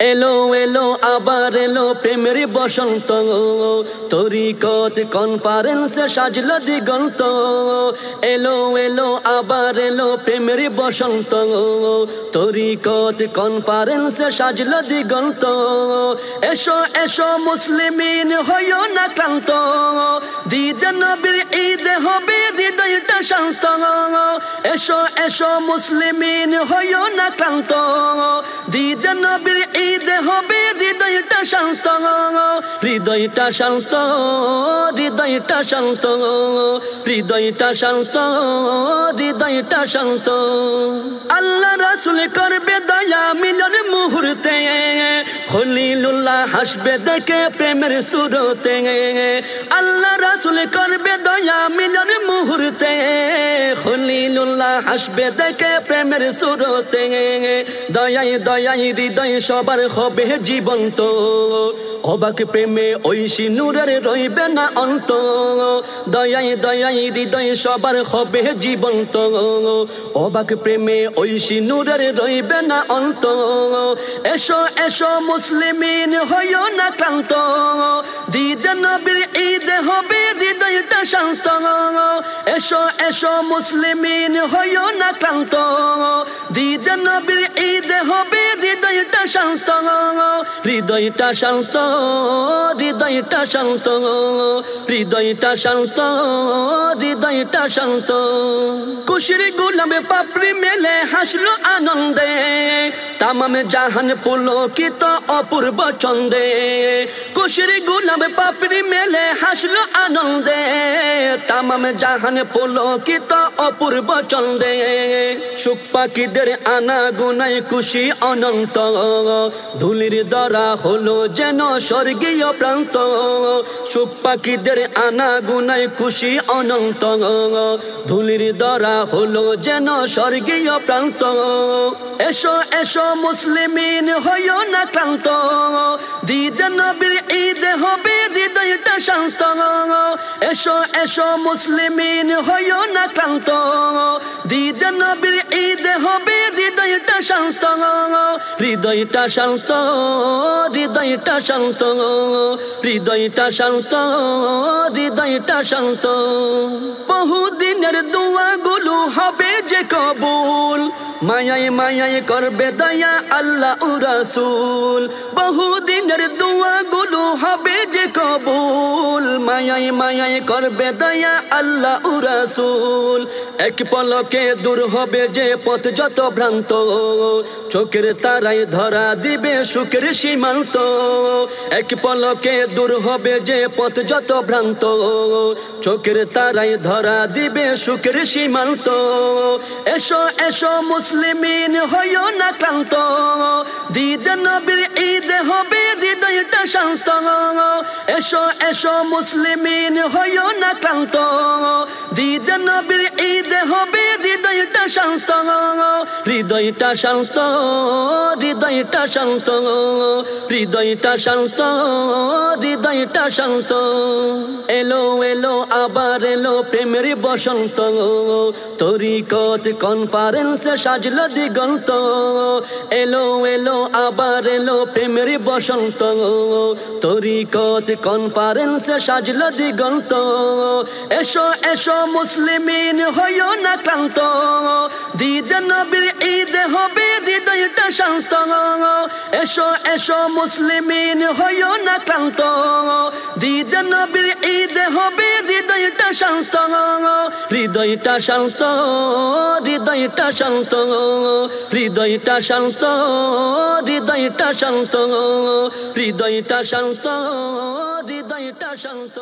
এলো এলো আবার এলো প্রেমের বসন্ত, তরিকত কনফারেন্সে সাজলো দিগন্ত। এলো এলো আবার এলো প্রেমের বসন্ত, তরিকত কনফারেন্সে সাজলো দিগন্ত। এসো এসো মুসলিমিন হইও না ক্লান্ত, দিদে নবীর ঈদে হবে হৃদয়টা শান্ত। এসো এসো মুসলিমিন হইও না ক্লান্ত, দিদে নবীর ঈদে হবে হৃদয়টা শান্ত। হৃদয়টা শান্ত, হৃদয়টা শান্ত, হৃদয়টা শান্ত, হৃদয়টা শান্ত। আল্লাহ রাসূল করবে দয়া মিলন মুহূর্তে, খলিলুল্লাহ হাসবে দেখে প্রেমের সুরতে। আল্লাহ রাসূল করবে দয়া মিলন মুহূর্তে, খলিলুল্লাহ হাসবে দেখে প্রেমের সুরতে। দয়াই দয়াই হৃদয় সবার হবে জীবন্ত, অবাক প্রেমে ঐশী নূরের রইবে না অন্ত। দয়াই দয়াই হৃদয় সবার হবে জীবন্ত, অবাক প্রেমে ঐশী নূরের রইবে না অন্ত। এসো এসো মুসলিমিন হইও না ক্লান্ত, দিদে নবীর ঈদে হবে হৃদয়টা শান্ত। এসো এসো মুসলিমিন হইও না ক্লান্ত, দিদে নবীর ঈদে হবে হৃদয়টা শান্ত। হৃদয়টা শান্ত, হৃদয়টা শান্ত, হৃদয়টা শান্ত, হৃদয়টা শান্ত। খুশির গুলামে পাপড়ি মেলে হাসলো আনন্দে, তামাম জাহান পুলকিত অপূর্ব চন্দে। খুশির গুলামে পাপড়ি মেলে হাসলো আনন্দে, তামাম জাহান পুলকিত অপূর্ব চন্দে। সুখ পাখিদের আনা গুনায় খুশি অনন্ত, ধুলির দরা হলো যেন স্বর্গীয় প্রান্ত। সুখ পাখিদের আনা গুনায় খুশি অনন্ত, ধুলির দরা হলো যেন স্বর্গীয় প্রান্ত। এসো এসো মুসলিমিন হইও না ক্লান্ত, দিদে নবীর ঈদে হবে হৃদয়টা শান্ত। এসো এসো মুসলিমিন হইও না ক্লান্ত, দিদে নবীর ঈদে হবে হৃদয়টা শান্ত। হৃদয়টা শান্ত, হৃদয়টা শান্ত, হৃদয়টা শান্ত, হৃদয়টা শান্ত। বহুদিনের দোয়াগুলো হবে যে কবুল, মায়ায় মায়ায় করবে দয়া আল্লাহ ও রাসূল। বহুদিনের দোয়াগুলো হবে যে কবুল, মায়ায় মায়ায় করবে দয়া আল্লাহ ও রাসূল। এক পলকে দূর হবে যে পথ যত ভ্রান্ত, চোখের তারাই ধরা দিবে সুখের সীমান্ত। এক পলকে দূর হবে যে পথ যত ভ্রান্ত, চোখের তারাই ধরা দিবে সুখের সীমান্ত। এসো এসো মুসলিমিন হইও না ক্লান্ত, দিদে নবীর ঈদে হবে হৃদয়টা শান্ত। এসো এসো মুসলিমিন হইও না ক্লান্ত, দিদে নবীর ঈদে হবে হৃদয়টা শান্ত। হৃদয়টা শান্ত, হৃদয়টা শান্ত, হৃদয়টা শান্ত, হৃদয়টা শান্ত। এলো এলো আবার এলো প্রেমের বসন্ত, তরিকত কনফারেন্সে সাজলো দিগন্ত। এলো এলো আবার এলো প্রেমের বসন্ত, তরিকত কনফারেন্সে সাজলো দিগন্ত। এসো এসো মুসলিমিন হইও না ক্লান্ত, দিদে নবীর ঈদে হবে হৃদয়টা শান্ত। এসো এসো মুসলিমিন হইও না ক্লান্ত, দিদে নবীর ঈদে হবে হৃদয়টা শান্ত। হৃদয়টা শান্ত, হৃদয়টা শান্ত, হৃদয়টা শান্ত, হৃদয়টা শান্ত, হৃদয়টা শান্ত, হৃদয়টা শান্ত।